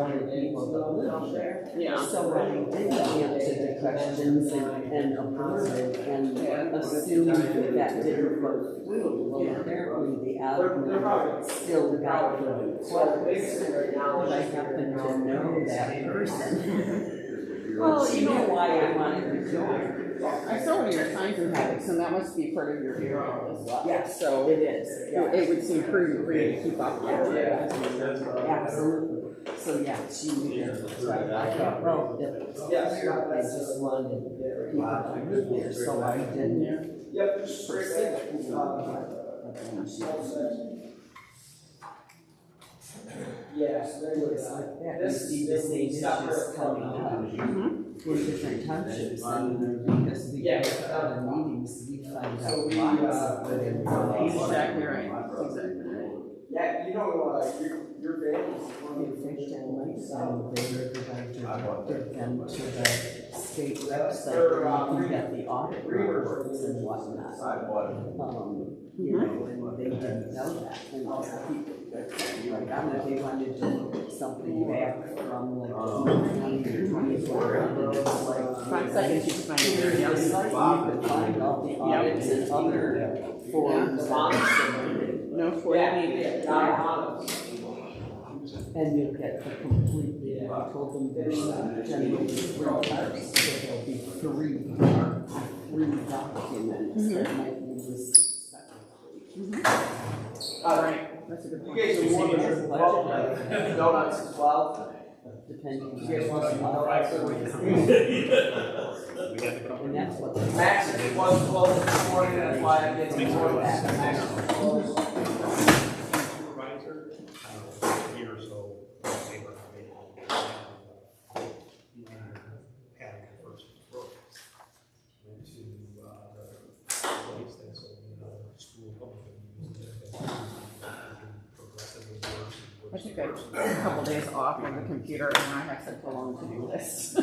other people that live there. Yeah. So I did answer the questions and approve it and assumed that didn't go through. Well, apparently the admin still got the request, but I happen to know that person. Well, She knew why I wanted to join. I saw one of your signs and habits, and that must be part of your area as well. Yes, so it is. Yeah. It would seem prudent for you to keep up with it. Absolutely. So yeah, she did. So I thought, well, I just wanted people to live there, so I didn't pursue it. Yes, Looks like that. You see the same issues coming up in different townships, and because we go to other meetings, we find out lots of good information. Exactly right. Exactly right. Yeah, you know, your family's In fact, I might send them to the state website where you can get the audit reports and whatnot. You know, and they didn't know that. And people, like, I don't know if they wanted to look something back from like 20 or 2400. It's like 5 seconds you can find it. you could find all the audits and other forms that are submitted. No, for And you'll get the complete, I told them there's generally 3 parts, so there'll be 3 documents that might be listed separately. All right. That's a good You point. guys are warm as well, donuts as well. Depending on You guys want some what donuts? and that's what the Max was closed this morning, that's why I'm getting more of that. Max was closed. Supervisor, year or so, labor, having the first broke. Went to the place that's open, school public, progressively worse. I took a couple days off on the computer and I have such a long to-do list. I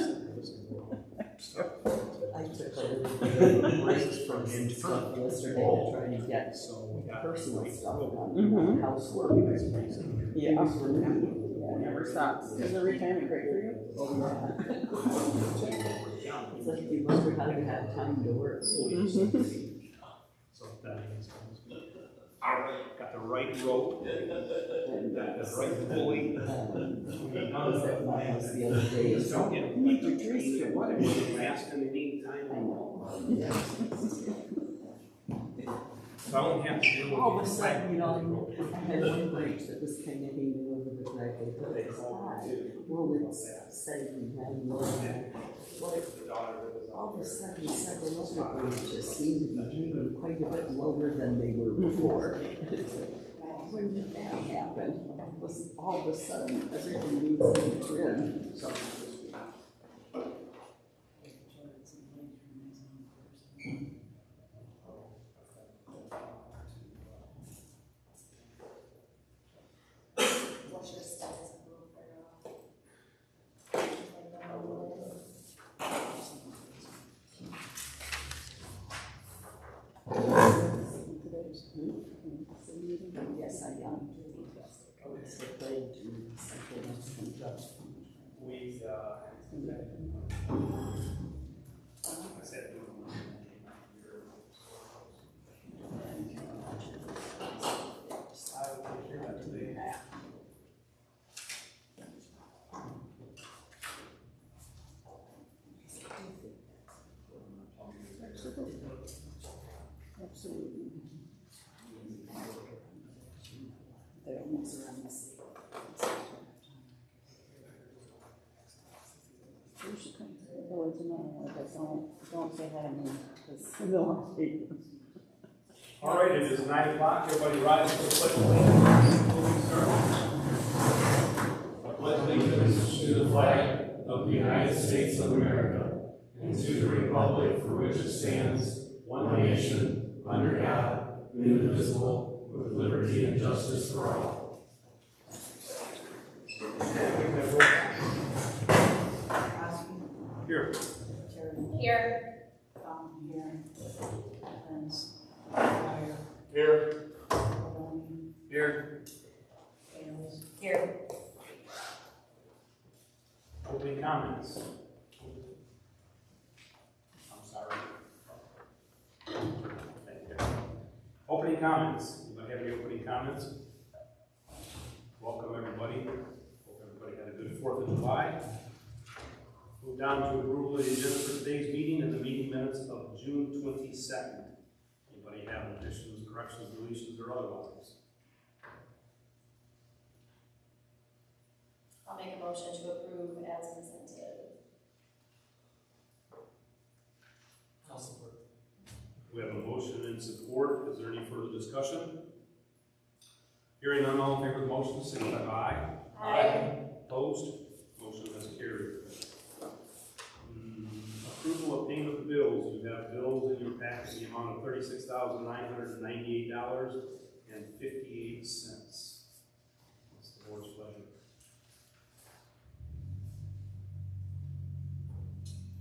took a little bit of a break from some stuff yesterday to try to get personal stuff done, housework. Yeah. Things for me. Never stops. Is the retirement great for you? Oh, yeah. It's like you wonder how you have time to work. So that is, got the right rope, the right pulley. I was at my house the other day. Don't get major trees or whatever, fast in the meantime. I know. So I won't have to deal with. All of a sudden, you know, I had one branch that was kind of hanging over the driveway, but it was high. Well, it's setting down low. All of a sudden, several other branches seemed to be hanging quite a bit lower than they were before. When did that happen? All of a sudden, everything needs to be trimmed. Yes, I am. Absolutely. They don't mess around the sea. You should come to the village and don't say hi to me, because they'll hate you. All right, it is 9 o'clock. Everybody rise for the pledge. I pledge allegiance to the flag of the United States of America and to the republic for which it stands, one nation, under God, indivisible, with liberty and justice for all. Here. Here. Here. Gualdoni. Here. Bales. Here. Opening comments. I'm sorry. Thank you. Opening comments. Anybody have any opening comments? Welcome everybody. Hope everybody had a good 4th of July. Move down to approval of the agenda for today's meeting and the meeting minutes of June 22nd. Anybody have additions, corrections, deletions, or otherwise? I'll make a motion to approve as presented. I'll support. We have a motion and support. Is there any further discussion? Hearing none, all in favor of the motion, signify by aye. Aye. Opposed? Motion has carried. Approval of payment of bills. You have bills in your package in the amount of $36,998.58. What's the board's pleasure?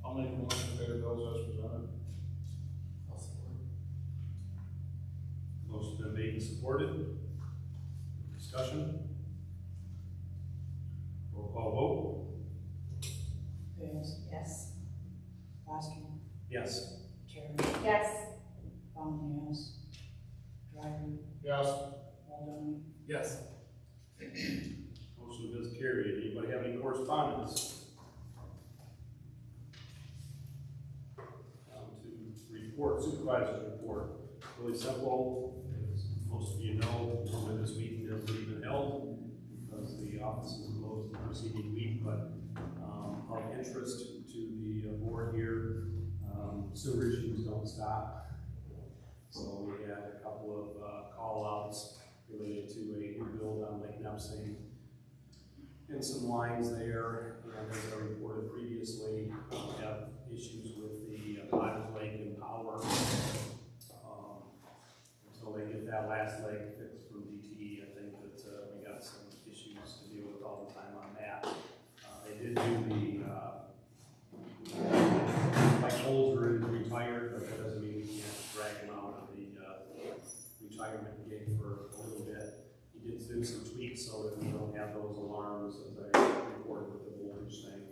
I'll make a motion to pay the bills as presented. I'll support. Motion been made and supported. Discussion? Roll call vote. Bales, Yes. Boskee, Yes. Terry, Yes. Fountain, yes. Dreier, Yes. Gualdoni, Yes. Motion is carried. Anybody have any correspondence? Down to report, supervisor's report. Really simple. As most of you know, normally this meeting has already been held because the office was closed the preceding week, but of interest to the board here, sewer issues don't stop. So we had a couple of call-outs related to a new build on Lake Nepsing and some lines there. And as I reported previously, we have issues with the Potter's Lake and power. Until they get that last leg fixed from DTE, I think that we got some issues to deal with all the time on that. They did do the Mike Holzer is retired, but that doesn't mean we can't drag him out of the retirement gig for a little bit. He did do some tweaks so that we don't have those alarms, as I reported with the voltage thing.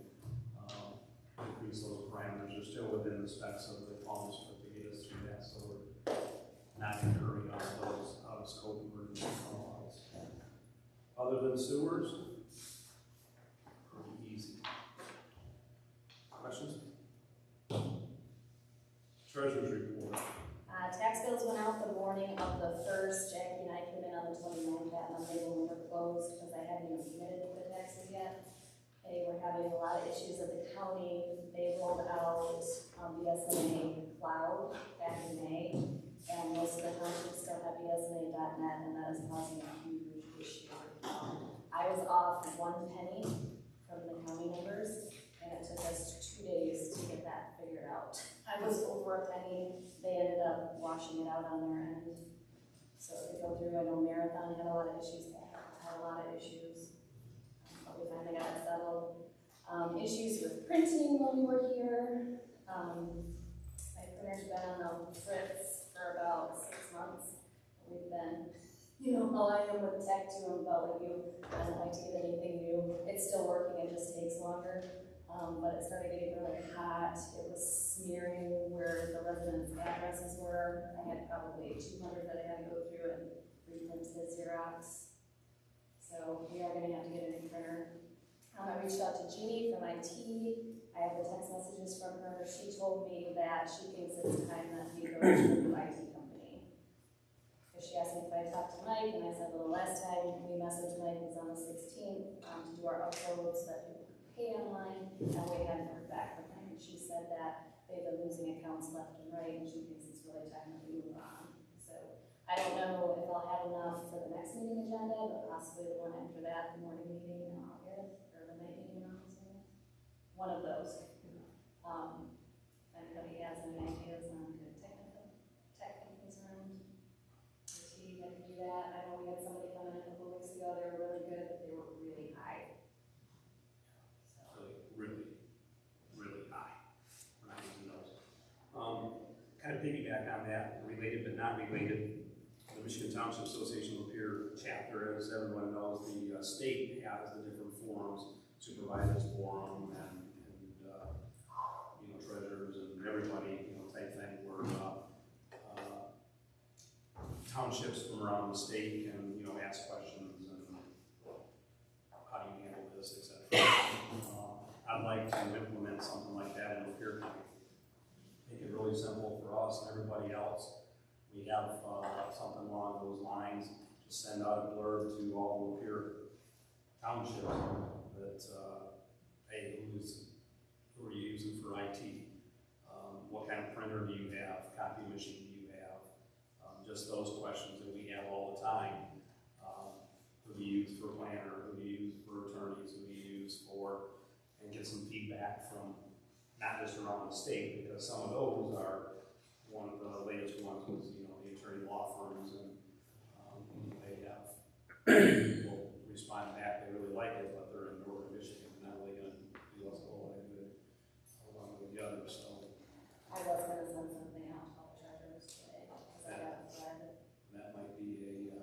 Increase those parameters. They're still within the specs of the pumps, but to get us through that, so we're not incurring all those out of scope emergency calls. Other than sewers, pretty easy. Questions? Treasurer's report. Tax bills went out the morning of the 1st. Jackie and I came in on the 29th that Monday when we were closed because I hadn't even submitted the taxes yet. They were having a lot of issues at the county. They rolled out BSNA cloud back in May, and most of the townships still have BSNA.net, and that is causing a huge issue. I was off 1 penny from the county numbers, and it took us 2 days to get that figured out. I was over a penny. They ended up washing it out on their end. So to go through, I know Marathon had a lot of issues, had a lot of issues. But we finally got it settled. Issues with printing when we were here. My printer's been on the fritz for about 6 months. We've been, I am with tech to them about like I don't like to get anything new. It's still working, it just takes longer. But it started getting really hot. It was smearing where the residents' addresses were. I had probably 200 that I had to go through and reprint the Xerox. So we are going to have to get a new printer. I reached out to Jeannie from IT. I have the text messages from her. She told me that she thinks it's time that we go to a new IT company. Because she asked me if I talked to Mike, and I said, well, the last time we messaged Mike was on the 16th to do our uploads that people could pay online, and we hadn't heard back from her. And she said that they've been losing accounts left and right, and she thinks it's really time that we move on. So I don't know if I'll have enough for the next meeting agenda, but possibly the one after that, the morning meeting in August, or the night meeting in August. One of those. If anybody has any ideas on good tech companies around, IT, I can do that. I know we had somebody come in a couple of weeks ago. They were really good, but they were really high. So. Really high. We're not using those. Kind of piggyback on that, related but not related. The Michigan Township Association Lapeer chapter, as everyone knows, the state has the different forums, supervisors forum, the state can, you know, ask questions and how do you handle this, etc. I'd like to implement something like that in Lapeer County. Make it really simple for us and everybody else. We have something along those lines. Just send out a blurb to all Lapeer townships that, hey, who are you using for IT? What kind of printer do you have? Copy machine do you have? Just those questions that we have all the time. Who do you use for planner? Who do you use for attorneys? Who do you use for, and get some feedback from not just around the state, because some of those are, one of the latest ones was, you know, the attorney law firms, and they have people respond back, they really like it, but they're in northern Michigan, not really going to do us a whole lot of good along with the others. So I was gonna send something out to all the treasurers today, because I got thread. that might be a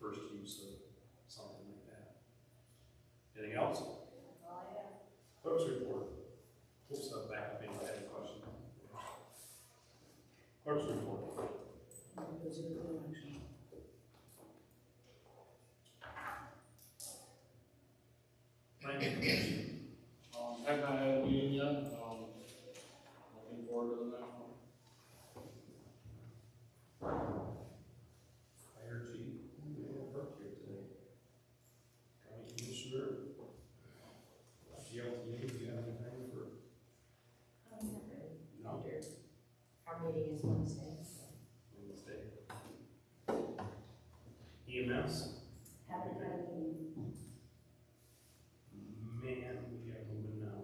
first use of something like that. Anything else? That's all I have. Clerk's report. Oops, back up, anybody had a question? Clerk's report. Those are the election. Planning commission. Have not had a meeting yet, looking forward to the next one. Fire chief, we have work here today. County commissioner. GLTA, do you have anything for? No. Our meeting is Wednesday. EMS? Haven't had a meeting. Man, we are moving now.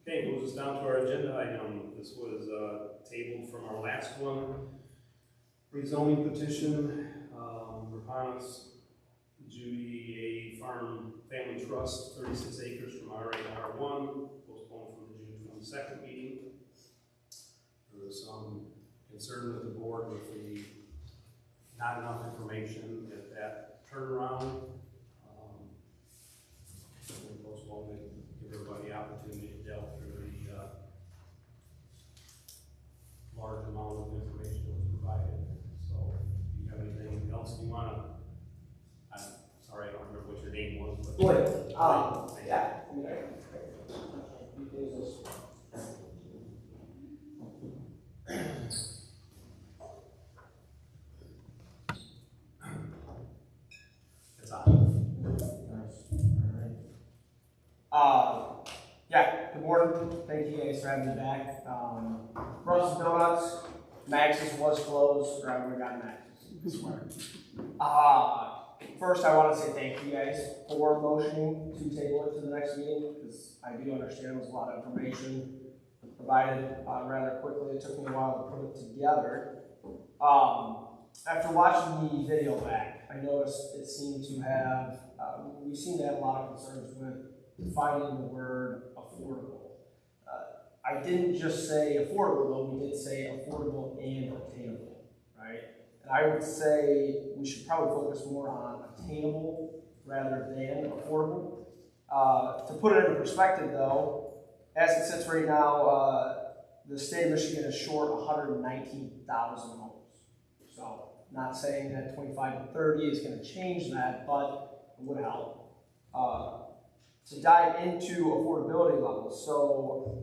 Okay, moves us down to our agenda item. This was tabled from our last one. Rezoning petition, Rapanas Judy A Farm Family Trust, 36 acres from RA to R1, postponed from the June 22nd meeting. There was some concern with the board with the not enough information at that turnaround. We postponed it, give everybody the opportunity to delve through the large amount of information that was provided. So, do you have anything else you want to? I'm sorry, I don't remember what your name was. But Yeah. It's on. Yeah, good morning. Thank you guys for having me back. Russ's Donuts, Max's was closed, or I would have gotten Max's, I swear. First, I want to say thank you guys for motioning to table it to the next meeting, because I do understand it was a lot of information provided rather quickly. It took me a while to put it together. After watching the video back, I noticed it seemed to have, we seem to have a lot of concerns with defining the word affordable. I didn't just say affordable, though, we did say affordable and obtainable, right? And I would say we should probably focus more on attainable rather than affordable. To put it into perspective, though, as it sits right now, the state of Michigan is short 119,000 homes. So, not saying that 25 to 30 is going to change that, but it would help. To dive into affordability levels, so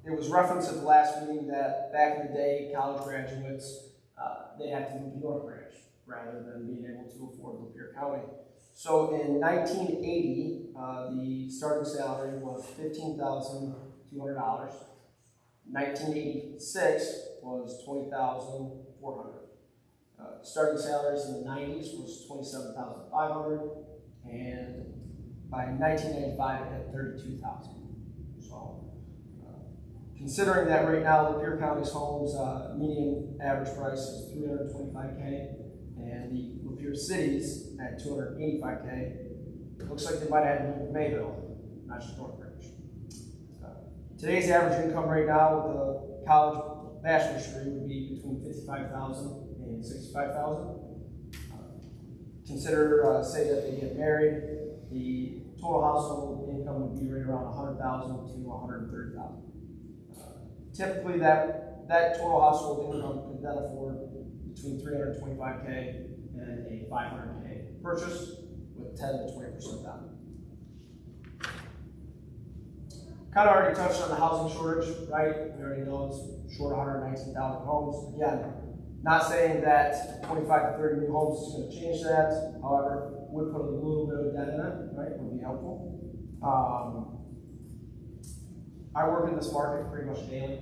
it was referenced at the last meeting that back in the day, college graduates, they had to move to North Branch rather than being able to afford Lapeer County. So in 1980, the starting salary was $15,200. 1986 was $20,400. Starting salaries in the 90s was $27,500, and by 1995 it had $32,000. So, considering that right now Lapeer County's homes median average price is $325K, and the Lapeer cities at $285K, it looks like they might have had to move to Mayville, not just North Branch. Today's average income right now with a college bachelor's degree would be between $55,000 and $65,000. Consider, say that they get married, the total household income would be right around $100,000 to $130,000. Typically, that that total household income could then afford between $325K and a $500K purchase with 10 to 20% down. Kind of already touched on the housing shortage, right? We already know it's short 119,000 homes. Again, not saying that 25 to 30 new homes is going to change that. However, would put a little bit of a dent in it, right? Would be helpful. I work in this market pretty much daily.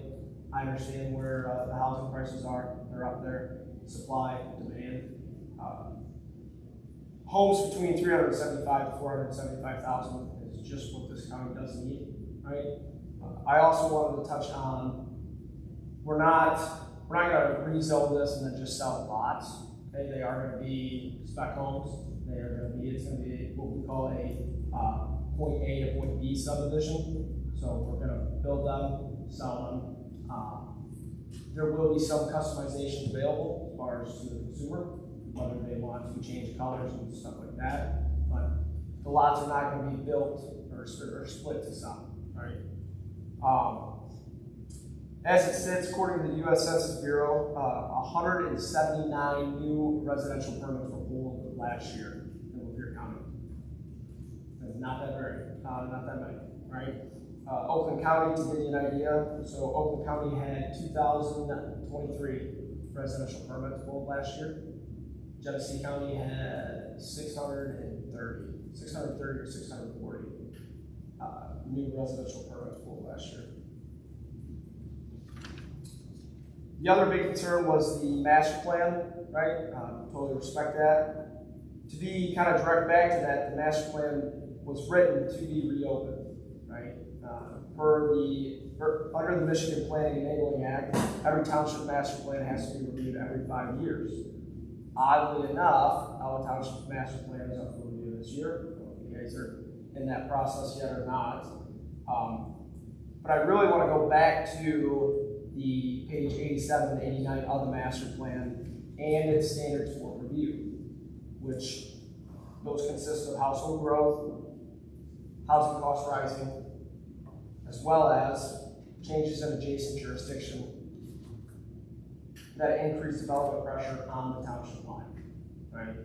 I understand where the housing prices are. They're up there. Supply, demand. Homes between 375 to 475,000 is just what this county does need, right? I also wanted to touch on we're not going to rezone this and then just sell lots. Okay, they are going to be spec homes. It's going to be what we call a point A to point B subdivision. So we're going to build them, sell them. There will be some customization available as far as to the consumer, whether they want to change colors and stuff like that. But the lots are not going to be built or split to sell, right? As it sits, according to the U.S. Census Bureau, 179 new residential permits were pulled last year in Lapeer County. Not that many, right? Oakland County, to give you an idea, so Oakland County had 2,023 residential permits pulled last year. Genesee County had 630 or 640 new residential permits pulled last year. The other big concern was the master plan, right? Totally respect that. To be kind of direct back to that, the master plan was written to be reopened, right? Under the Michigan Planning Enabling Act, every township master plan has to be reviewed every 5 years. Oddly enough, Elba Township's master plan is up for review this year. I don't know if you guys are in that process yet or not. But I really want to go back to the page 87 and 89 of the master plan and its standards for review, which those consist of household growth, housing cost rising, as well as changes in adjacent jurisdiction that increase development pressure on the township line, right?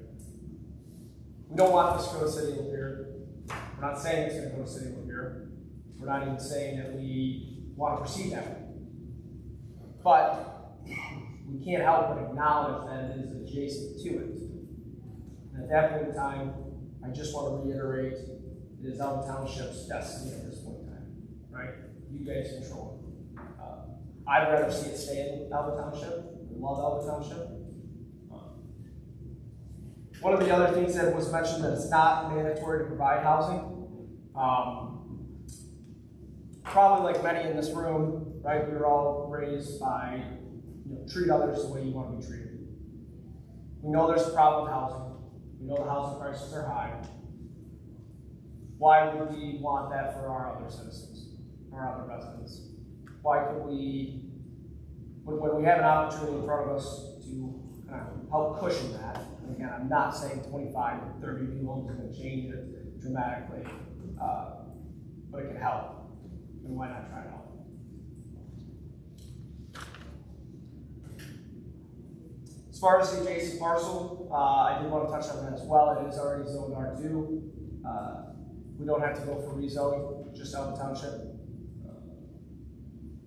We don't want this to go to City of Lapeer. We're not saying it's going to go to City of Lapeer. We're not even saying that we want to proceed that way. But we can't help but acknowledge that it is adjacent to it. And at that point in time, I just want to reiterate, it is Elba Township's destiny at this point in time, right? You guys control it. I'd rather see it stay in Elba Township. I love Elba Township. One of the other things that was mentioned that it's not mandatory to provide housing. Probably like many in this room, right? We were all raised by, treat others the way you want to be treated. We know there's a problem with housing. We know the housing prices are high. Why would we want that for our other citizens, our other residents? Why could we, when we have an opportunity in front of us to kind of help cushion that, and again, I'm not saying 25 or 30 new homes are going to change it dramatically, but it can help. And why not try to help? As far as the adjacent parcel, I did want to touch on that as well. It is already zoned R2. We don't have to go for rezoning, just Elba Township.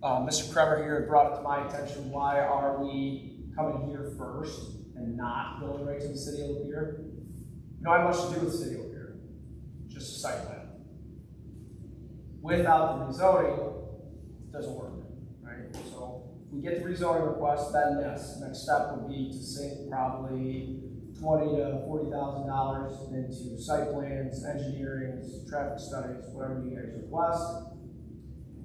Mr. Kremer here had brought it to my attention, why are we coming here first and not going right to the City of Lapeer? You don't have much to do with the City of Lapeer, just a site plan. Without the rezoning, it doesn't work, right? So if we get the rezoning request, then yes, next step would be to sink probably $20,000 to $40,000 into site plans, engineering, traffic studies, whatever you guys request.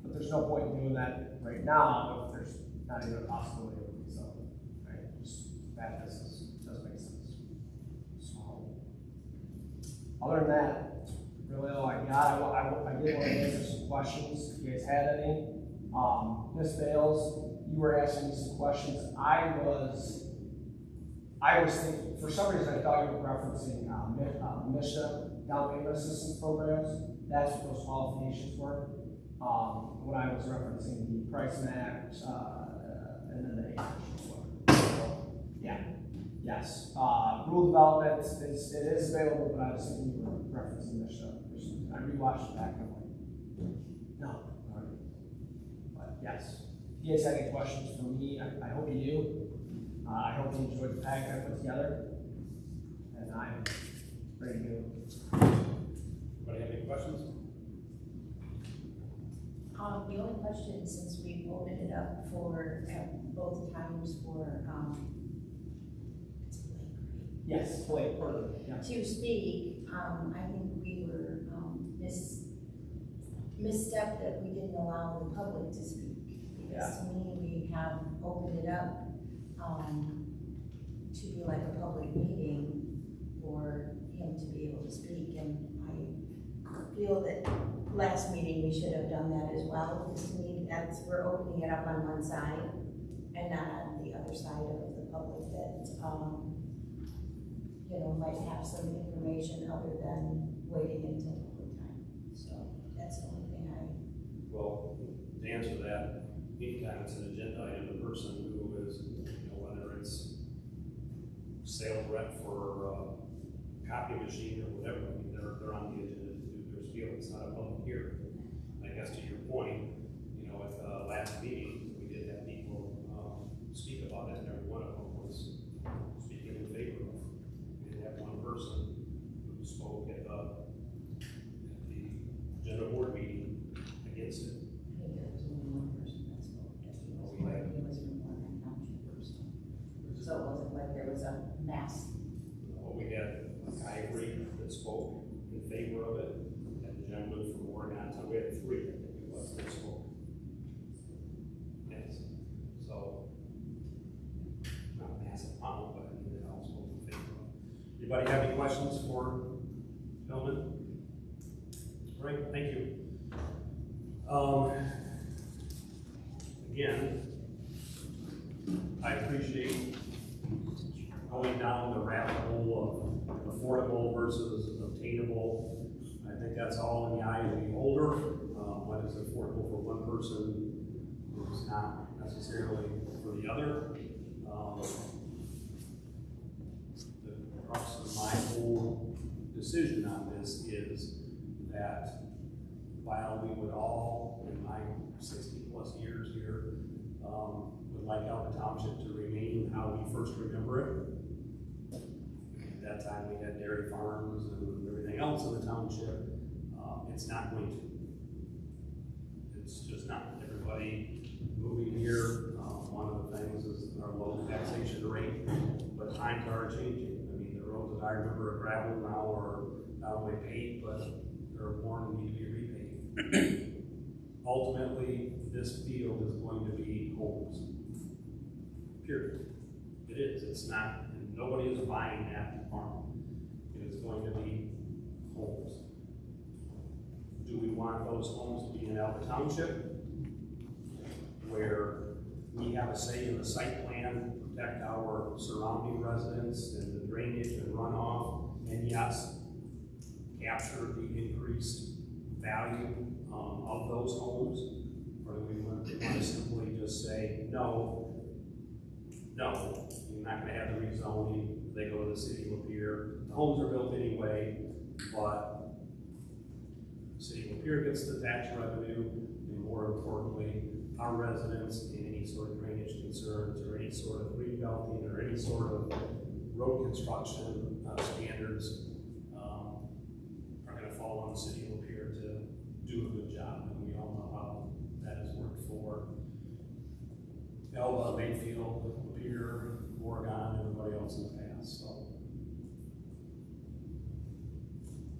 But there's no point in doing that right now if there's not even a possibility of rezoning, right? Just bad business. It doesn't make sense. So, other than that, really all I got. I did want to answer some questions if you guys had any. Ms. Bales, you were asking me some questions. I was thinking, for some reason I thought you were referencing MISHA, down payment assistance programs. That's what those qualifications were. When I was referencing the price match, and then the 8-inch. Yeah, yes, rule development is available, but I was thinking you were referencing this show or something. I rewatched it back and I'm like, no, alright. But yes, if you guys have any questions for me, I hope you do. I hope you enjoyed the pack I put together, and I'm ready to go. Anybody have any questions? The only question, since we opened it up for both times for, Yes, Blake, yeah. to speak, I think we were, misstep that we didn't allow the public to speak. Because to me, we have opened it up, to be like a public meeting for him to be able to speak, and I feel that last meeting we should have done that as well, because to me, we're opening it up on one side and not on the other side of the public that, might have some information other than waiting until public time. So that's the only thing Well, to answer that, anytime it's an agenda item, the person who is, whether it's sales rep for a copy machine or whatever, I mean, they're on the agenda to do their spiel. It's not a public hearing. I guess to your point, at the last meeting, we did have people speak about it, and every one of them was speaking in favor of it. We did have one person who spoke at the agenda board meeting against it. I think there was only one person that spoke, that he was from Rena Township person. So it wasn't like there was a mass. We had Ivory that spoke in favor of it, and the gentleman from Oregon, so we had 3, I think it was, that spoke. Yes, so, not a massive amount, but I mean, they all spoke in favor of it. Anybody have any questions for gentlemen? Great, thank you. Again, I appreciate going down the rabbit hole of affordable versus obtainable. I think that's all in the eye of the beholder. What is affordable for one person is not necessarily for the other. The crux of my whole decision on this is that while we would all, in my 60+ years here, would like Elba Township to remain how we first remember it. At that time, we had dairy farms and everything else in the township. It's not going to. It's just not. Everybody moving here, one of the things is our low taxation rate, but times are changing. I mean, the roads that I remember are gravel now are not only paved, but they're more and need to be repaid. Ultimately, this field is going to be homes. Period. It is. It's not. Nobody is buying that farm. It is going to be homes. Do we want those homes to be in Elba Township, where we have a say in the site plan, protect our surrounding residents and the drainage and runoff, and yes, capture the increased value of those homes? Or do we want to simply just say, no, you're not going to have the rezoning, they go to the city of Lapeer. The homes are built anyway, but the city of Lapeer gets the tax revenue, and more importantly, our residents in any sort of drainage concerns or any sort of redeveloping or any sort of road construction standards are going to fall on the city of Lapeer to do a good job, and we all know how that has worked for Elba, Mayfield, Lapeer, Oregon, everybody else in the past. So,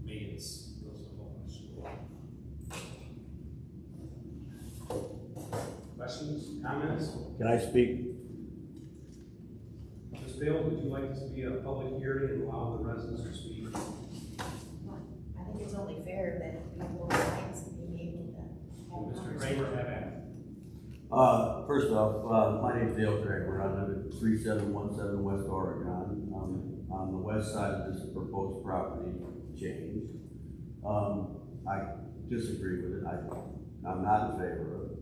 me, it's those are all questions, comments? Can I speak? Ms. Bales, would you like this to be a public hearing and allow the residents to speak? I think it's only fair that people would like to be able to have Mr. conversation. Kramer, have at it. First off, my name is Dale Dreier. I live at 3717 West Oregon. I'm on the west side of this proposed property change. I disagree with it. I'm not in favor of it.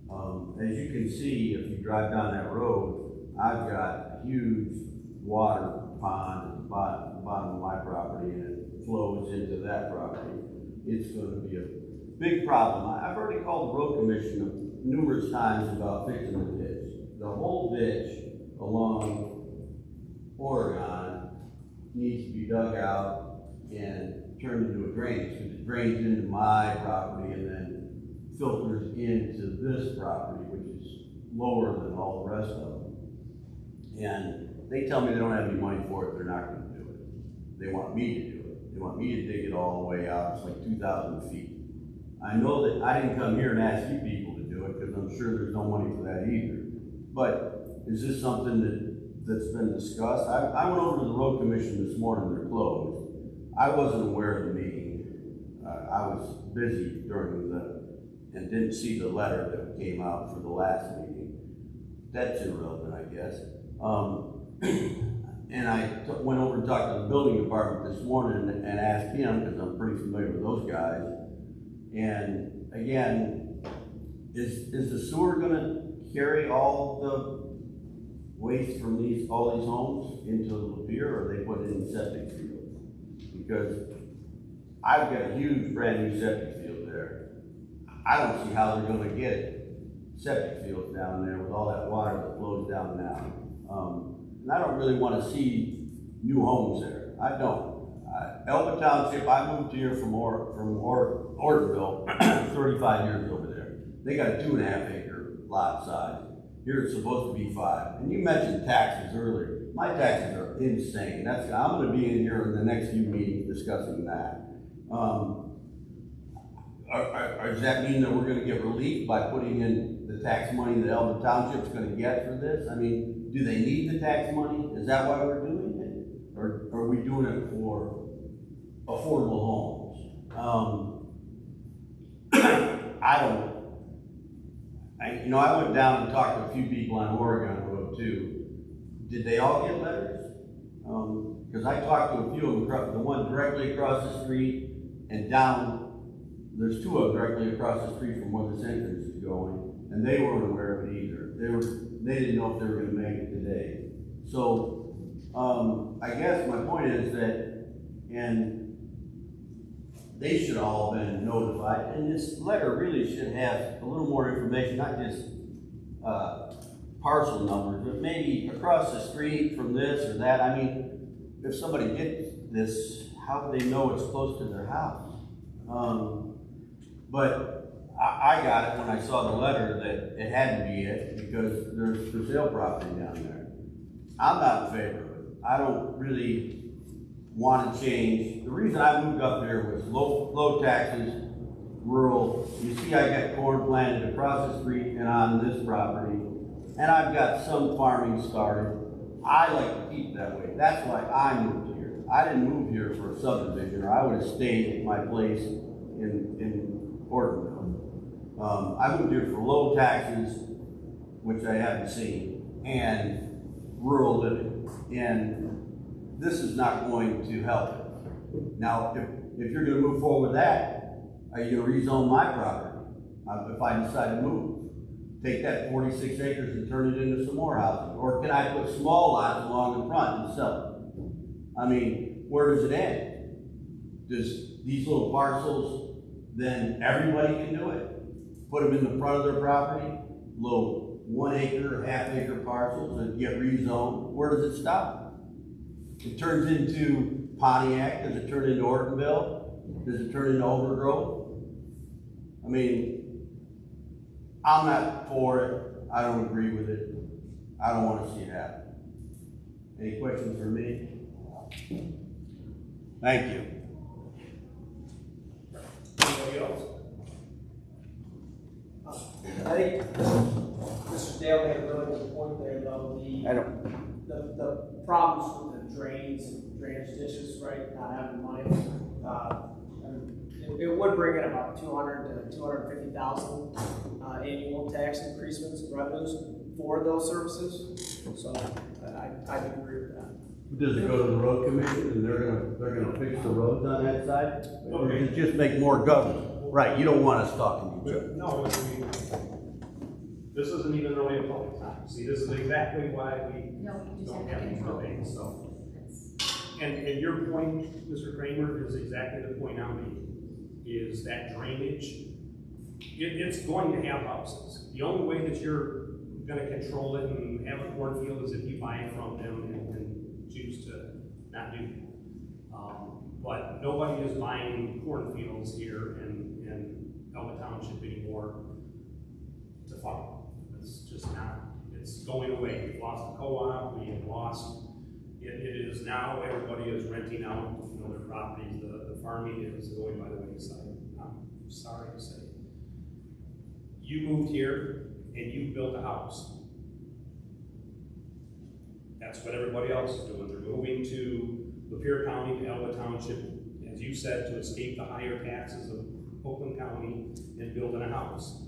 As you can see, if you drive down that road, I've got a huge water pond at the bottom of my property, and it flows into that property. It's going to be a big problem. I've already called the road commission numerous times about fixing the ditch. The whole ditch along Oregon needs to be dug out and turned into a drainage, because it drains into my property and then filters into this property, which is lower than all the rest of them. And they tell me they don't have any money for it, they're not going to do it. They want me to do it. They want me to dig it all the way out. It's like 2,000 feet. I know that I didn't come here and ask you people to do it, because I'm sure there's no money for that either. But is this something that's been discussed? I went over to the road commission this morning, they're closed. I wasn't aware of the meeting. I was busy and didn't see the letter that came out for the last meeting. That's irrelevant, I guess. And I went over and talked to the building department this morning and asked him, because I'm pretty familiar with those guys. And again, is the sewer gonna carry all the waste from all these homes into Lapeer, or are they put it in septic fields? Because I've got a huge brand new septic field there. I don't see how they're gonna get septic fields down there with all that water that flows down now. And I don't really wanna see new homes there. I don't. Elba Township, I moved here from Ortonville 35 years over there. They got a 2.5 acre lot size. Here it's supposed to be 5. And you mentioned taxes earlier. My taxes are insane. I'm gonna be in here in the next few meetings discussing that. Does that mean that we're gonna get relief by putting in the tax money that Elba Township's gonna get for this? I mean, do they need the tax money? Is that why we're doing it? Or are we doing it for affordable homes? I went down and talked to a few people on Oregon Road too. Did they all get letters? Because I talked to a few of them, the one directly across the street and down. There's 2 of them directly across the street from where this entrance is going, and they weren't aware of it either. They didn't know if they were going to make it today. So I guess my point is that, and they should all have been notified, and this letter really should have a little more information, not just parcel numbers, but maybe across the street from this or that. I mean, if somebody gets this, how do they know it's close to their house? But I got it when I saw the letter that it had to be it, because there's for sale property down there. I'm not in favor of it. I don't really want to change. The reason I moved up here was low taxes, rural. You see, I got corn planted across the street and on this property, and I've got some farming started. I like to keep it that way. That's why I moved here. I didn't move here for a subdivision, or I would have stayed at my place in Ortonville. I moved here for low taxes, which I haven't seen, and rural living. And this is not going to help it. Now, if you're going to move forward with that, are you going to rezone my property if I decide to move? Take that 46 acres and turn it into some more housing? Or can I put small lots along the front and sell it? I mean, where does it end? Does these little parcels, then everybody can do it? Put them in the front of their property, little 1 acre, half acre parcels that get rezoned. Where does it stop? It turns into Pontiac. Does it turn into Ortonville? Does it turn into Overgrove? I mean, I'm not for it. I don't agree with it. I don't want to see it happen. Any questions for me? Thank you. Anybody else? I think Mr. Dale made a really good point there, though. The problems with the drains and drainage ditches, right? Not having money. It would bring in about $200,000 to $250,000 annual tax increasements in revenues for those services. So I would agree with that. Does it go to the road commission and they're gonna fix the roads on that side? Or does it just make more government? Right, you don't want us talking to each other. No, This isn't even really a public time. See, this is exactly why we No, you just don't have have to these control. debates, so. That's- And your point, Mr. Kramer, is exactly the point I'm making, is that drainage, it's going to have houses. The only way that you're gonna control it and have a cornfield is if you buy it from them and choose to not do that. But nobody is buying cornfields here in Elba Township anymore to farm. It's just not, it's going away. We've lost the co-op, we have lost, it is now, everybody is renting out, their properties, the farming is going by the wayside. I'm sorry to say. You moved here and you built a house. That's what everybody else is doing. They're moving to Lapeer County, to Elba Township, as you said, to escape the higher taxes of Oakland County and building a house.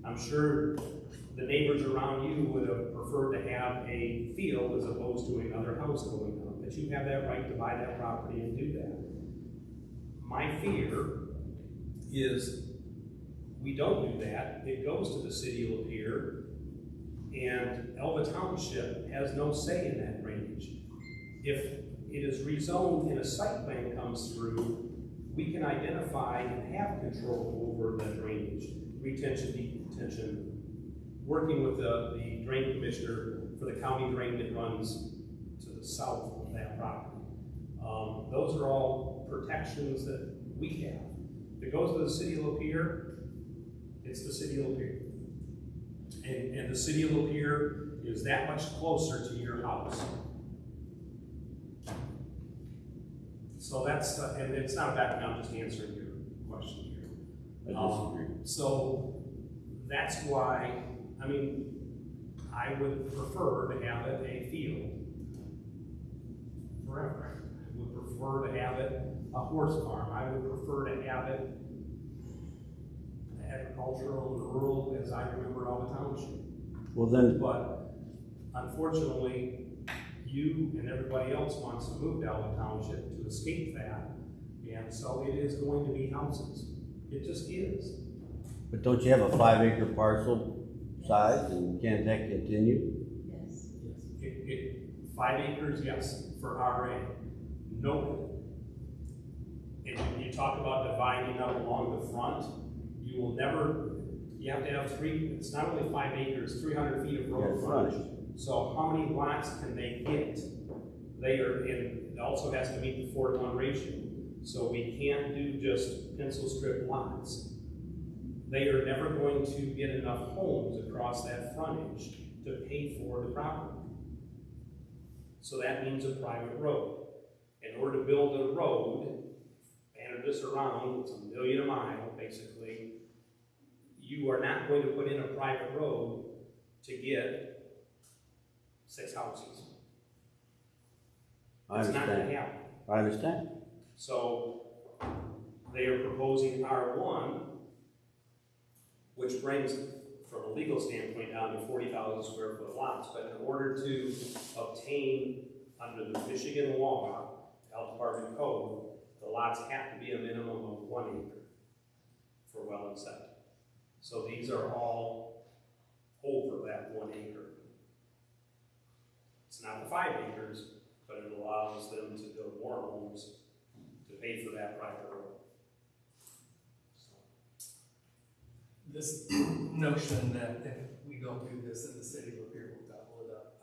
I'm sure the neighbors around you would have preferred to have a field as opposed to another house going up, but you have that right to buy that property and do that. My fear is we don't do that. It goes to the city of Lapeer, and Elba Township has no say in that drainage. If it is rezoned and a site plan comes through, we can identify and have control over the drainage, retention, detention, working with the drain commissioner for the county drain that runs to the south of that property. Those are all protections that we have. If it goes to the city of Lapeer, it's the city of Lapeer. And the city of Lapeer is that much closer to your house. So that's, and it's not a background, I'm just answering your question here. I disagree. So that's why, I mean, I would prefer to have it a field forever. I would prefer to have it a horse farm. I would prefer to have it agricultural and rural as I remember Elba Township. Well then, But unfortunately, you and everybody else wants to move to Elba Township to escape that, and so it is going to be houses. It just is. but don't you have a 5-acre parcel size, and can't that continue? Yes. 5 acres, yes, for RA. No. And you talk about dividing up along the front, you will never, you have to have it's not only 5 acres, 300 feet of road Yeah, frontage. So how many lots can they get? They are in, it also has to meet the 4-to-1 ratio. So we can't do just pencil strip lots. They are never going to get enough homes across that frontage to pay for the property. So that means a private road. In order to build a road, and this around, it's $1 million a mile, basically, you are not going to put in a private road to get 6 houses. I It's not gonna understand. happen. I understand. So they are proposing R1, which brings, from a legal standpoint, down to 40,000 square foot lots. But in order to obtain under the Michigan law, Health Department code, the lots have to be a minimum of 1 acre for well and septic. So these are all over that 1 acre. It's not the 5 acres, but it allows them to build more homes to pay for that private road. This notion that if we don't do this, then the city of Lapeer will gobble it up.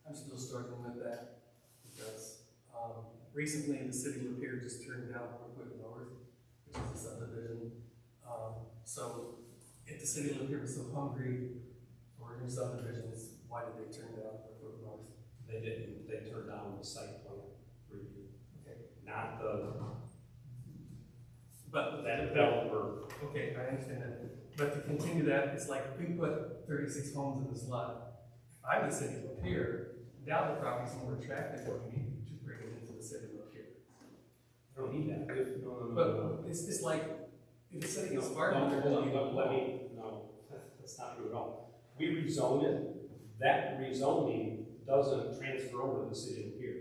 I'm still struggling with that because recently the city of Lapeer just turned down Brookwood North, which is a subdivision. So if the city of Lapeer was so hungry for new subdivisions, why did they turn down Brookwood North? They didn't, they turned down the site plan review, Okay, not the, but that developer. okay, I understand that. But to continue that, it's like if we put 36 homes in this lot, if I'm the city of Lapeer, now the property's more attractive, but we need to bring it into the city of Lapeer. I don't need that. No. But it's like, if the city is far, No, they're hold gonna on, be. no, that's not true at all. We rezone it, that rezoning doesn't transfer over to the city of Lapeer.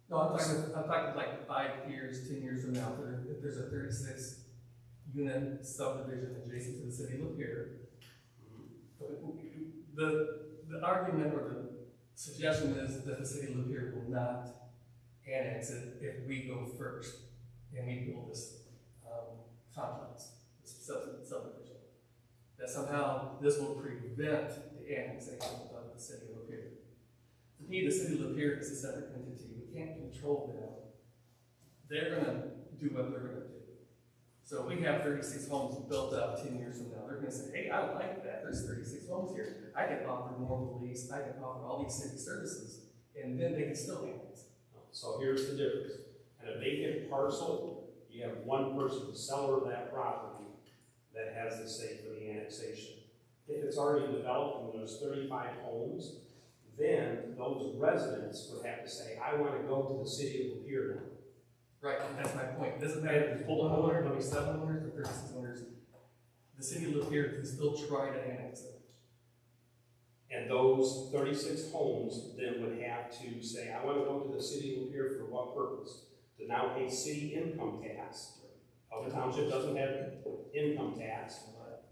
No, I'm talking like 5 years, 10 years from now, if there's a 36 unit subdivision adjacent to the city of Lapeer, The argument or the suggestion is that the city of Lapeer will not annex it if we go first and we build this complex, this subdivision. That somehow this will prevent the annexation of the city of Lapeer. To me, the city of Lapeer is a separate entity. We can't control them. They're gonna do what they're gonna do. So we have 36 homes built up 10 years from now. They're gonna say, hey, I like that. There's 36 homes here. I can offer more police. I can offer all these city services. And then they can still annex. So here's the difference. In a vacant parcel, you have one person, the seller of that property, that has the say for the annexation. If it's already developed and there's 35 homes, then those residents would have to say, I want to go to the city of Lapeer now. Right, and that's my point. It doesn't matter if there's 1 owner, 27 owners, or 36 owners. The city of Lapeer can still try to annex it. And those 36 homes then would have to say, I want to go to the city of Lapeer for what purpose? To now pay city income tax. Elba Township doesn't have income tax.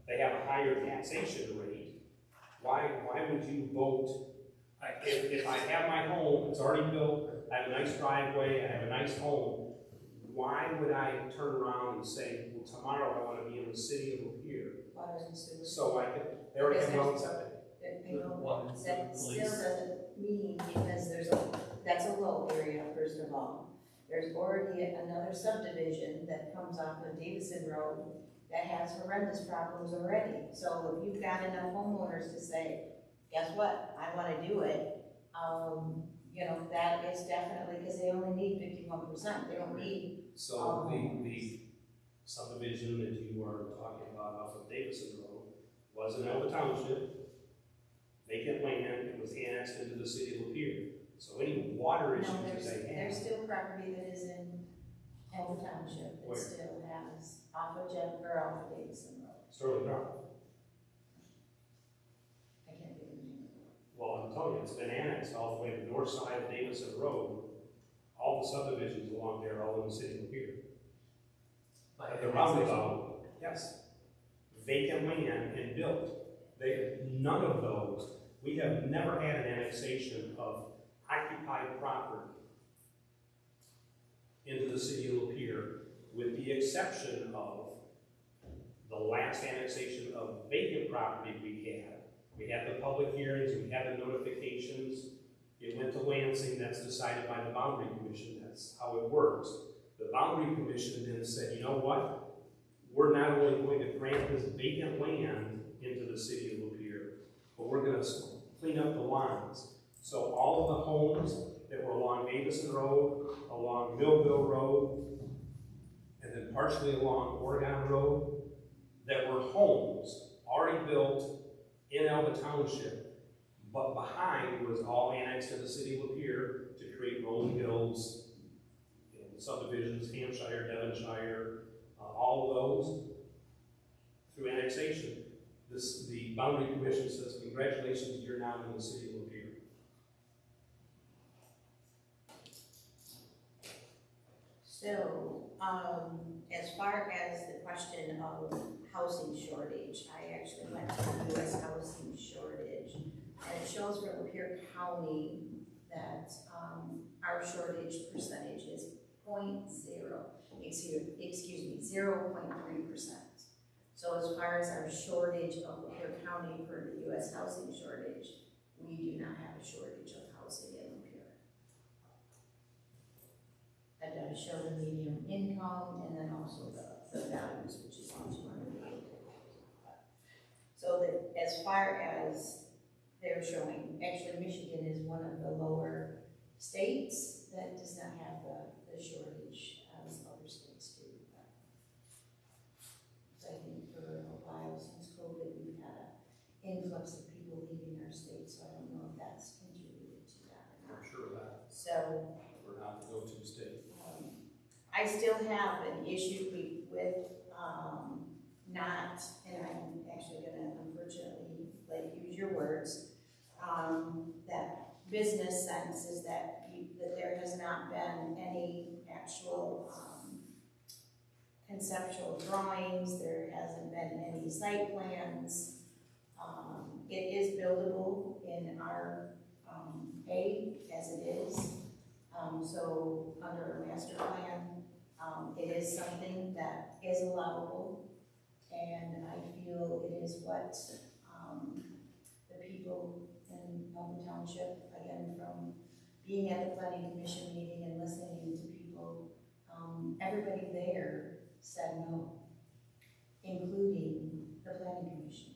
They have a higher taxation rate. Why would you vote? If I have my home, it's already built, I have a nice driveway, I have a nice home, why would I turn around and say, well, tomorrow I want to be in the city of Lapeer? So I could, they already have no septic. That still doesn't mean, because that's a low area, first of all. There's already another subdivision that comes off of Davison Road that has horrendous problems already. So if you've got enough homeowners to say, guess what, I want to do it, that is definitely, because they only need 51%. They don't need. So the subdivision that you are talking about off of Davison Road was in Elba Township. Vacant land, it was annexed into the city of Lapeer. So any water issues that they have. There's still property that is in Elba Township that still has off of Davison Road. Sterling Drive. I can't think of the name. Well, I'm telling you, it's been annexed all the way to the north side of Davison Road. All the subdivisions along there, all in the city of Lapeer. But the roundabout, yes, vacant land and built. None of those. We have never had an annexation of occupied property into the city of Lapeer, with the exception of the last annexation of vacant property we had. We had the public hearings, we had the notifications. It went to Lansing, that's decided by the Boundary Commission, that's how it works. The Boundary Commission then said, you know what? We're not only going to grant this vacant land into the city of Lapeer, but we're going to clean up the lines. So all of the homes that were along Davison Road, along Millville Road, and then partially along Oregon Road, that were homes already built in Elba Township, but behind was all annexed to the city of Lapeer to create rolling hills, subdivisions, Hampshire, Devonshire, all of those through annexation. The Boundary Commission says, congratulations, you're now in the city of Lapeer. So, as far as the question of housing shortage, I actually went to the U.S. housing shortage, and it shows for Lapeer County that our shortage percentage is 0.3%. So as far as our shortage of Lapeer County for the U.S. housing shortage, we do not have a shortage of housing in Lapeer. That does show the median income and then also the values, which is on 280. So that as far as they're showing, actually Michigan is one of the lower states that does not have the shortage as other states do. So I think for a while since COVID, we've had an influx of people leaving our state, so I don't know if that's contributed to that or not. I'm sure of that. So we're not the go-to state. I still have an issue with not, and I'm actually going to unfortunately use your words, that business sense is that there has not been any actual conceptual drawings, there hasn't been any site plans, It is buildable in our, A as it is. So under a master plan, it is something that is allowable. And I feel it is what, the people in Elba Township, again, from being at the planning commission meeting and listening to people, everybody there said no, including the planning commission.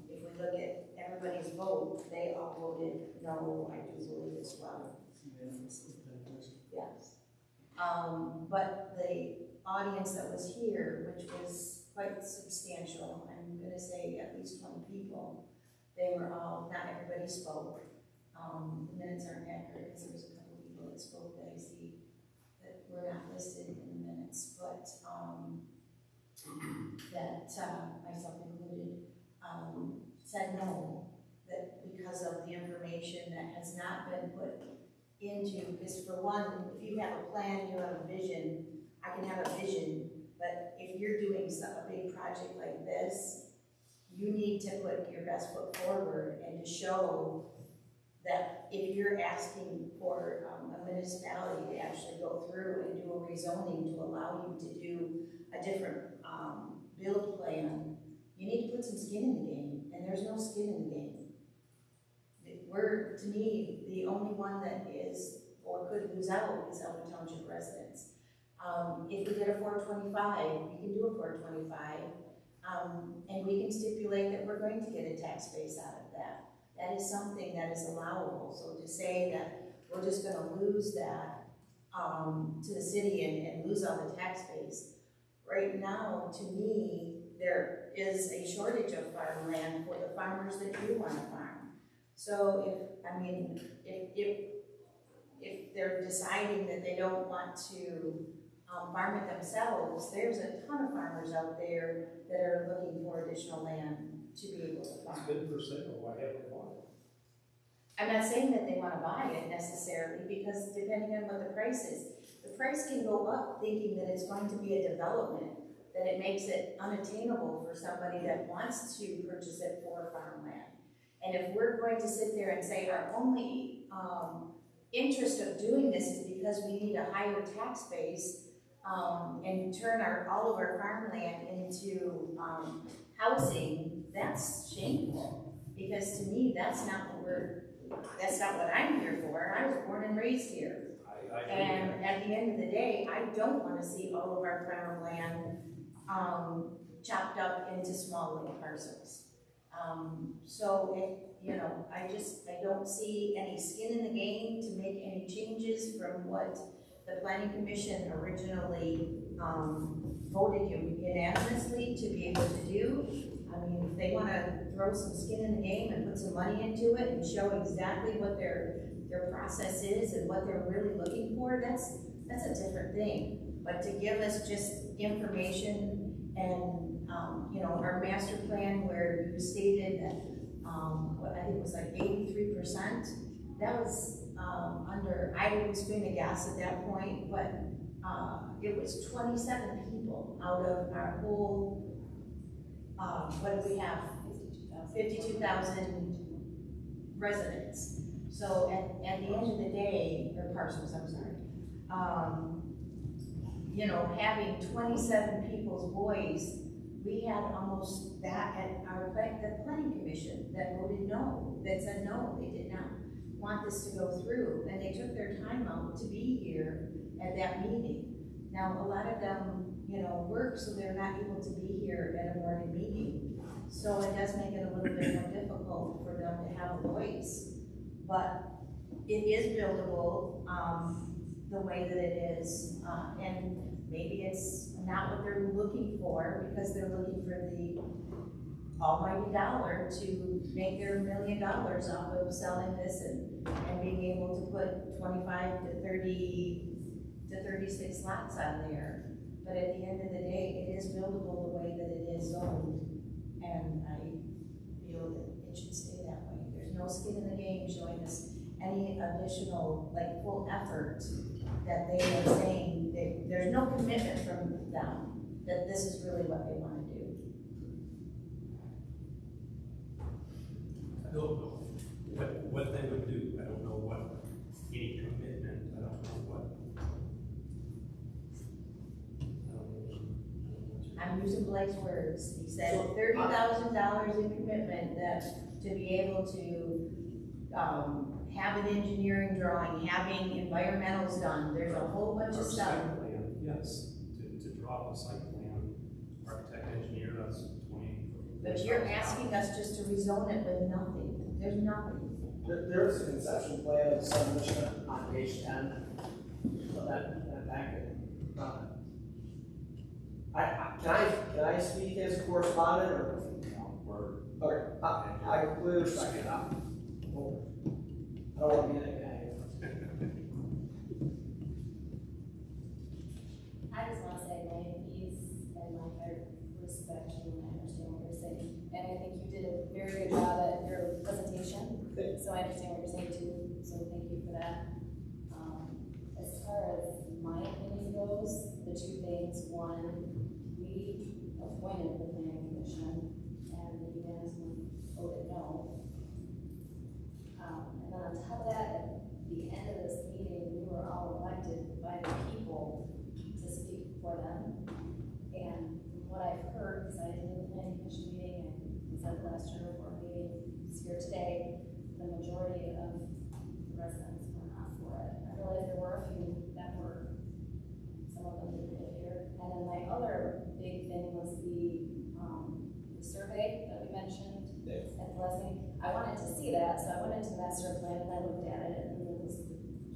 If we look at everybody's vote, they all voted no, I do believe as well. Yes. But the audience that was here, which was quite substantial, I'm gonna say at least 20 people, they were all, not everybody spoke. The minutes aren't accurate because there was a couple of people that spoke that I see that were not listed in the minutes, but that myself included, said no, that because of the information that has not been put into, because for one, if you have a plan, you have a vision, I can have a vision, but if you're doing a big project like this, you need to put your best foot forward and to show that if you're asking for a municipality to actually go through and do a rezoning to allow you to do a different build plan, you need to put some skin in the game, and there's no skin in the game. We're, to me, the only one that is, or could lose out is Elba Township residents. If we get a 425, we can do a 425, and we can stipulate that we're going to get a tax base out of that. That is something that is allowable. So to say that we're just gonna lose that to the city and lose all the tax base, right now, to me, there is a shortage of farmland for the farmers that do want to farm. So if they're deciding that they don't want to farm it themselves, there's a ton of farmers out there that are looking for additional land to be able to farm. It's been for sale, why haven't we bought it? I'm not saying that they want to buy it necessarily, because depending on what the price is, the price can go up thinking that it's going to be a development, that it makes it unattainable for somebody that wants to purchase it for farmland. And if we're going to sit there and say our only interest of doing this is because we need a higher tax base and turn all of our farmland into housing, that's shameful. Because to me, that's not what I'm here for. I was born and raised here. And at the end of the day, I don't want to see all of our farmland chopped up into small little parcels. So I don't see any skin in the game to make any changes from what the planning commission originally voted unanimously to be able to do. I mean, if they want to throw some skin in the game and put some money into it and show exactly what their process is and what they're really looking for, that's a different thing. But to give us just information and, our master plan where you stated that, I think it was like 83%, that was under, I was being aghast at that point, but it was 27 people out of our whole, what do we have? 52,000 residents. So at the end of the day, or parcels, I'm sorry, having 27 people's voice, we had almost that at the planning commission that voted no, that said no, they did not want this to go through, and they took their time out to be here at that meeting. Now, a lot of them, work, so they're not able to be here at a morning meeting. So it does make it a little bit more difficult for them to have a voice. But it is buildable the way that it is, and maybe it's not what they're looking for because they're looking for the almighty dollar to make their $1 million off of selling this and being able to put 25 to 30 to 36 lots on there. But at the end of the day, it is buildable the way that it is zoned, and I feel that it should stay that way. There's no skin in the game showing us any additional, full effort that they are saying. There's no commitment from them that this is really what they want to do. I'm using Blake's words, he said $30,000 in commitment that, to be able to, have an engineering drawing, having environmentals done, there's a whole bunch of stuff. Site plan, yes, to draw up a site plan, architect, engineer, that's 20. But you're asking us just to rezone it with nothing, there's nothing. There's a conception plan of subdivision on page 10 of that packet. Can I speak as correspondent or? Okay, I completely respect it. I don't want to be that guy. I just want to say my piece and I respect you and I understand what you're saying. And I think you did a very good job at your presentation. So I understand what you're saying too. So thank you for that. As far as my opinion goes, the two things, one, we appointed the planning commission and the unanimously voted no. And then on top of that, at the end of this meeting, we were all elected by the people to speak for them. And from what I've heard, because I attended the planning commission meeting and was at the last general board meeting here today, the majority of the residents were not for it. I realized there were a few that were, some of them didn't live here. And then my other big thing was the survey that we mentioned at the last meeting. I wanted to see that, so I went into the master plan and I looked at it, and there was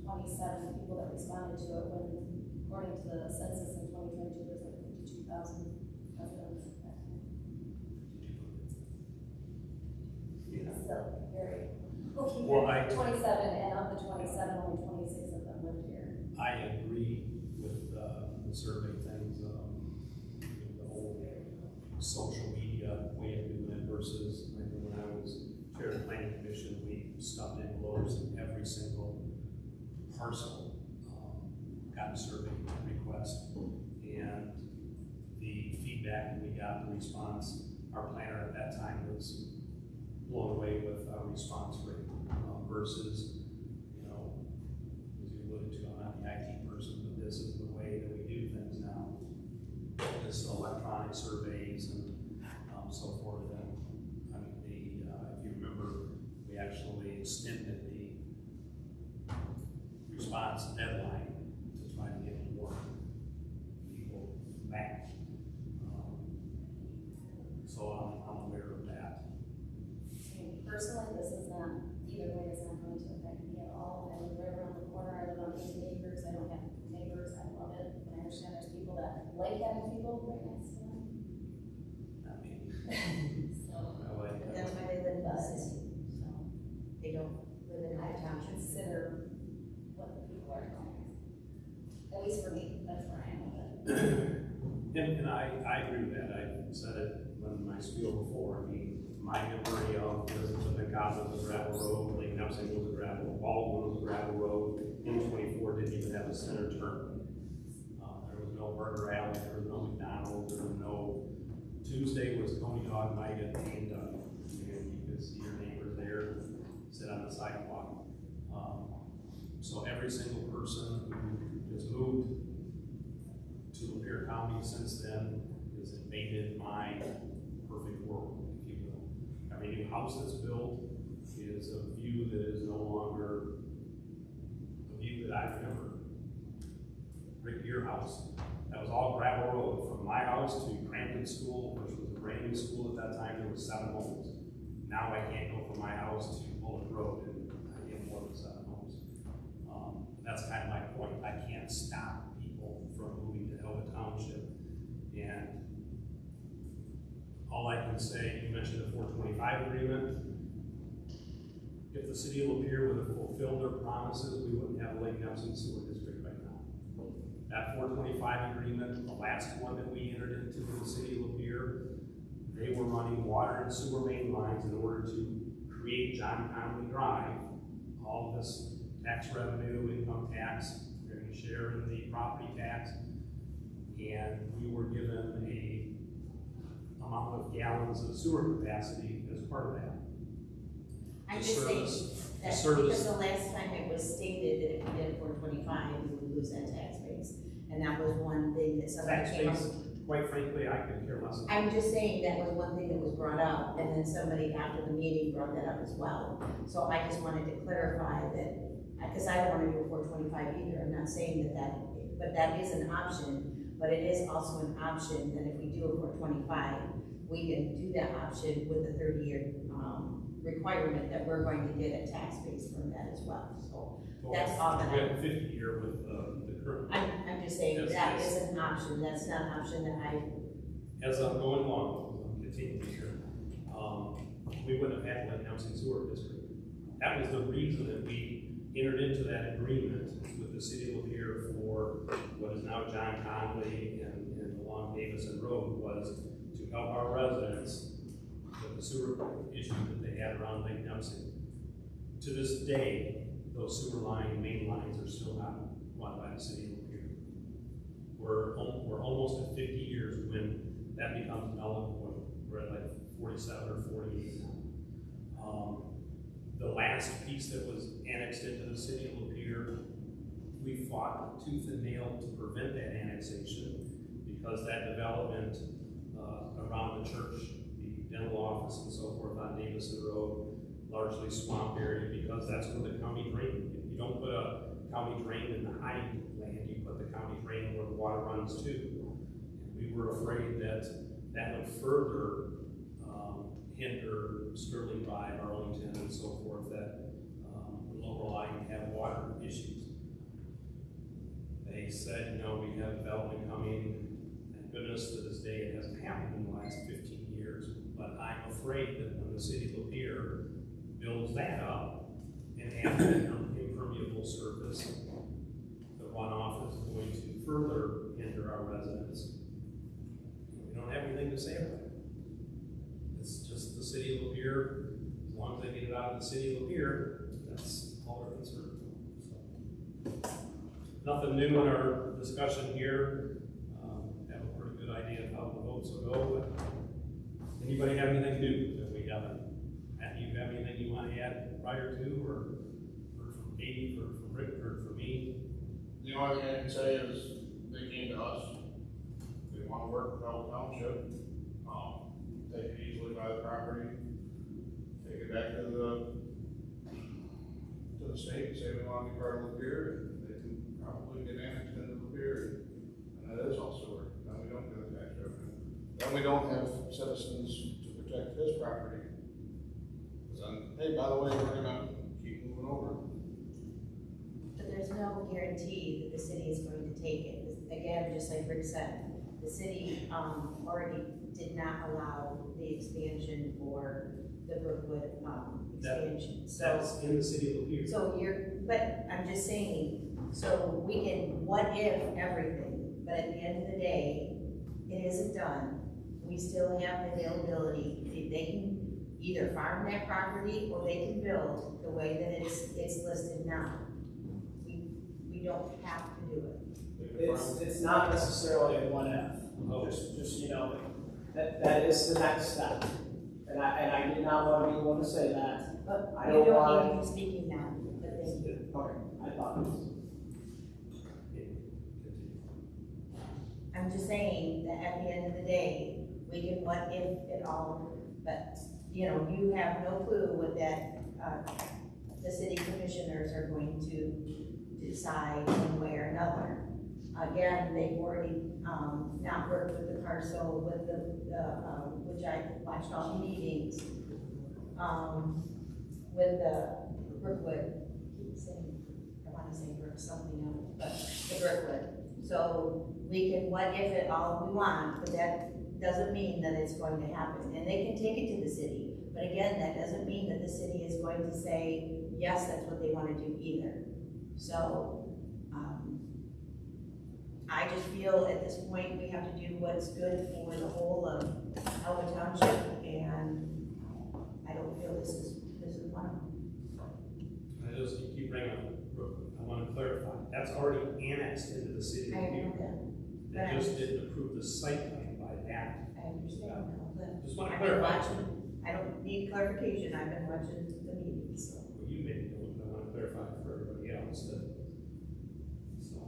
27 people that responded to it when, according to the census in 2022, there's like 52,000 residents at that time. Yeah. Still very, okay, Well, 27, and of the 27, only 26 of them lived here. I agree with the survey things, the whole social media way of doing it versus when I was chair of the planning commission, we stuffed envelopes in every single parcel, got a survey request, and the feedback that we got, the response, our planner at that time was blown away with our response rate versus, you know, as you alluded to, I'm not the IT person, but this is the way that we do things now. This electronic surveys and so forth. And I mean, if you remember, we actually extended the response deadline to try to get more people back. So I'm aware of that. Personally, this is not, either way, it's not going to affect me at all. I live right around the corner, I live on 80 acres, I don't have neighbors, I love it. But I understand there's people that like having people right next to them. Not me. So, That's why they live in the city, so they don't live in high township. consider what the people are doing. At least for me, that's where I am with it. And I agree with that. I said it when my spiel before. I mean, my memory of Lippincott was a gravel road, Lake Nepson was a gravel, Baldwin was a gravel road, M24 didn't even have a center turn. There was no Burger Alley, there was no McDonald's, there was no, Tuesday was Coney Dog night at Dane Dug. And you could see your neighbors there, sit on the sidewalk. So every single person who has moved to Lapeer County since then has invaded my perfect world, if you will. Every new house that's built is a view that is no longer a view that I remember. Rick, your house, that was all gravel road from my house to Crampton School, which was a brand new school at that time. There were 7 homes. Now I can't go from my house to Bullock Road and I get more than 7 homes. That's kind of my point. I can't stop people from moving to Elba Township. And all I can say, you mentioned the 425 agreement. If the city of Lapeer would have fulfilled their promises, we wouldn't have a Lake Nepson Sewer District right now. That 425 agreement, the last one that we entered into with the city of Lapeer, they were running water and sewer main lines in order to create John Conley Drive. All this tax revenue, income tax, they're going to share in the property tax, and we were given a amount of gallons of sewer capacity as part of that. I'm just saying that because the last time it was stated that if we did 425, we would lose that tax base. And that was one thing that somebody came up with. quite frankly, I could care less. I'm just saying that was one thing that was brought up, and then somebody after the meeting brought that up as well. So I just wanted to clarify that, because I don't wanna do a 425 either, I'm not saying but that is an option, but it is also an option that if we do a 425, we can do that option with a 30-year, requirement that we're going to get a tax base from that as well, so that's all that We have a 50-year with the current. I'm just saying that is an option, that's not an option that As I'm going along, I'm continuing here, we wouldn't have had the Lake Nelsing Sewer District. That was the reason that we entered into that agreement with the city of Lapeer for what is now John Conley and along Davison Road, was to help our residents with the sewer issue that they had around Lake Nelsing. To this day, those sewer main lines are still not run by the city of Lapeer. We're almost at 50 years when that becomes null and void. We're at like 47 or 48 now. The last piece that was annexed into the city of Lapeer, we fought tooth and nail to prevent that annexation because that development around the church, the dental office and so forth on Davison Road, largely swamp area, because that's where the county drain. You don't put a county drain in the high land, you put the county drain where the water runs to. And we were afraid that that would further hinder Sterling Drive, Arlington, and so forth, that the local line have water issues. They said, you know, we have development coming. Thank goodness to this day it hasn't happened in the last 15 years, but I'm afraid that when the city of Lapeer builds that up and adds an impermeable surface, the runoff is going to further hinder our residents. We don't have anything to say about it. It's just the city of Lapeer. As long as they get it out of the city of Lapeer, that's all we're concerned with. So, nothing new in our discussion here. Have a pretty good idea of how the votes will go. But anybody have anything new that we haven't? Do you have anything you want to add prior to, or from Katie, or from Rick, or from me? The only thing I can say is they came to us. They want to work with Elba Township. They could easily buy the property, take it back to the state and say we want to be part of Lapeer, and they can probably get annexed into Lapeer, and that is all sewer. Then we don't get the tax revenue. Then we don't have citizens to protect his property. Then, hey, by the way, we're gonna keep moving over. But there's no guarantee that the city is going to take it. Again, just like Rick said, the city already did not allow the expansion for the Brookwood expansion. That's in the city of Lapeer. So but I'm just saying, so we can what if everything, but at the end of the day, it isn't done. We still have the availability. They can either farm that property or they can build the way that it's listed now. We don't have to do it. It's not necessarily a one F. Just you know, that is the next step. And I did not want to be the one to say that. But I you don't don't want. need to be speaking now. But thank you. Okay, I thought. I'm just saying that at the end of the day, we can what if it all, but you know, you have no clue what that the city commissioners are going to decide one way or another. Again, they've already not worked with the parcel, with which I watched all the meetings, with the Brookwood, I want to say Brook something else, but the Brookwood. So we can what if it all we want, but that doesn't mean that it's going to happen. And they can take it to the city, but again, that doesn't mean that the city is going to say, yes, that's what they want to do either. So, I just feel at this point we have to do what's good for the whole of Elba Township, and I don't feel this is one of them. I just keep bringing up Brooklyn. I want to clarify. That's already annexed into the city of I Lapeer. know that. They just didn't approve the site plan by that. I understand now, but Just want to I've been clarify. watching, I don't need clarification, I've been watching the meetings, so. Well, you made it, but I want to clarify for everybody else that, so.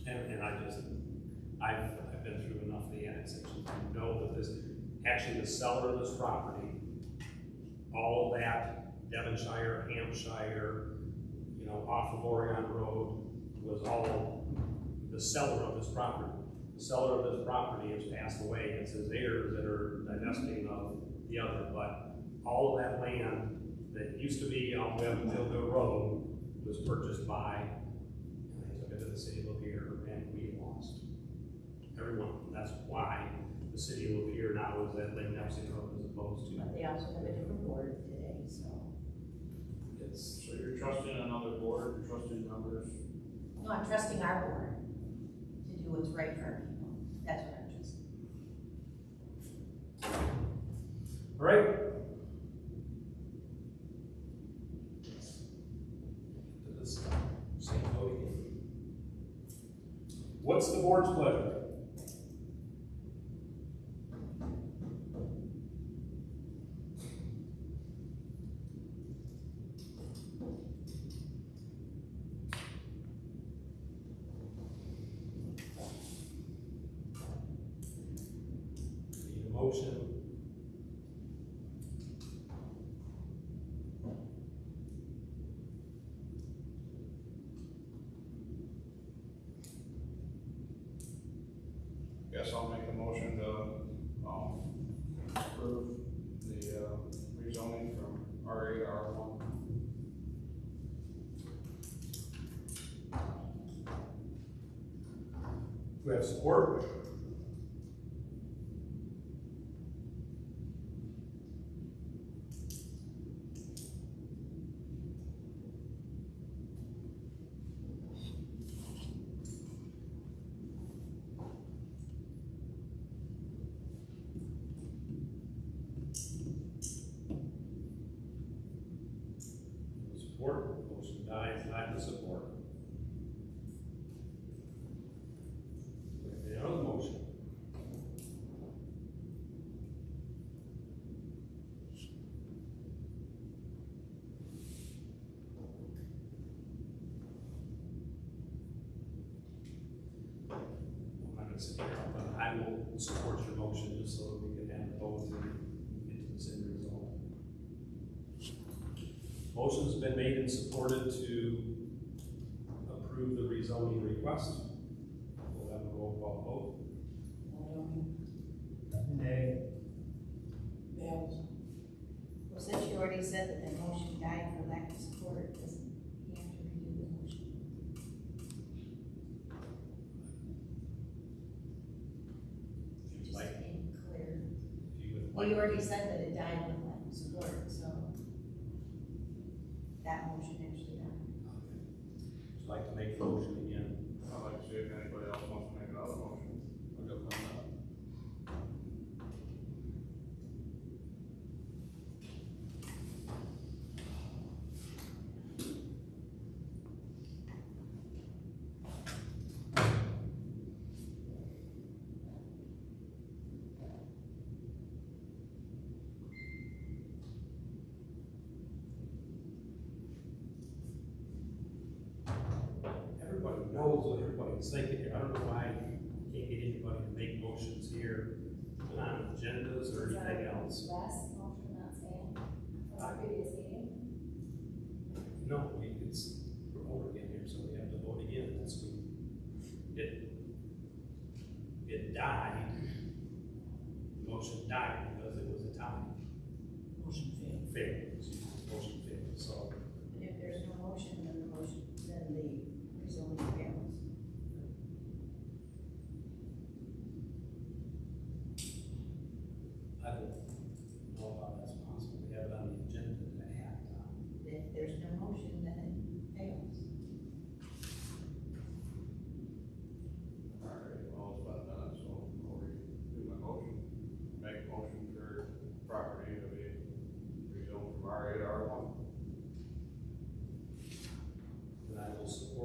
And I've been through enough annexation. You know that this, actually the seller of this property, all of that Devonshire, Hampshire, you know, off of Oregon Road was all the seller of this property. The seller of this property has passed away. It's his heirs that are divesting of the other, but all of that land that used to be on Millville Road was purchased by, and they took it to the city of Lapeer, and we lost everyone. That's why the city of Lapeer now is at Lake Nepsi Road as opposed to. But they also have a different board today, so. It's, So you're trusting another board, you're trusting numbers? No, I'm trusting our board to do what's right for our people. That's what I'm trusting. all right. To this same vote again. What's the board's pleasure? Need a motion? Guess I'll make a motion to, approve the, rezoning from R8 to R1. Do we have support? Support, motion dies, lack of support. Any other motion? I'm not gonna sit here, but I will support your motion just so that we can have both and get to the same result. Motion's been made and supported to approve the rezoning request. We'll have a roll call vote. Nay. Bales. Well, since you already said that the motion died for lack of support, doesn't he have to redo the motion? If you'd Just like, to be clear. if you would Well, like. you already said that it died with lack of support, so that motion actually died. Would you like to make the motion again? I'd like to see if anybody else wants to make another motion. I'll go on that. Everybody knows what everybody's thinking here. I don't know why you can't get anybody to make motions here on agendas or anything else. Last motion not staying from our previous meeting. No, we're over again here, so we have to vote again. It died. The motion died because it was a tie. Motion failed. Failed, motion failed, so. And if there's no motion, then the rezoning fails. I don't know how that's possible. We have it on the agenda to act on. If there's no motion, then it fails. Alright, well, it's been done, so I'll redo my motion. Make a motion for property to be rezoned from R8 to R1. And I will support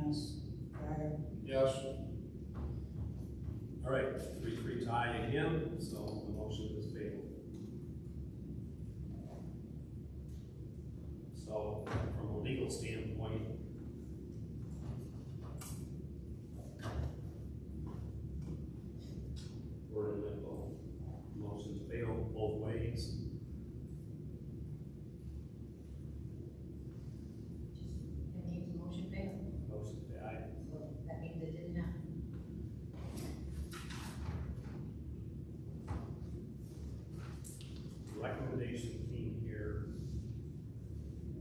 Yes. Dreier. Yes. All right, 3-3 tie again, so the motion is failed. So from a legal standpoint, we're in limbo. Motion's failed both ways. That means the motion failed, Motion died. so that means it didn't happen. Recommendation came here.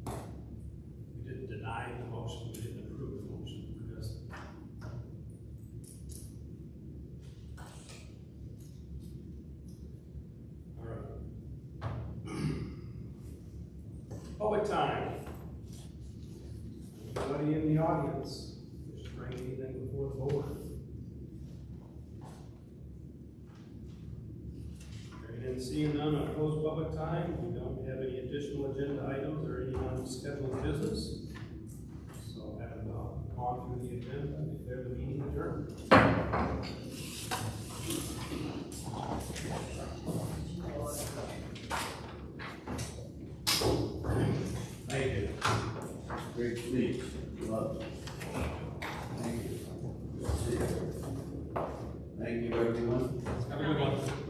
We didn't deny the motion, we didn't approve the motion, Chris. All right. Public time. Anybody in the audience wish to bring anything before the board? And seeing none on closed public time, we don't have any additional agenda items or any unscheduled business. So having gone through the agenda, I declare the meeting adjourned. Thank you. Great speech. Love it. Thank you. Thank you, everyone. Have a good one.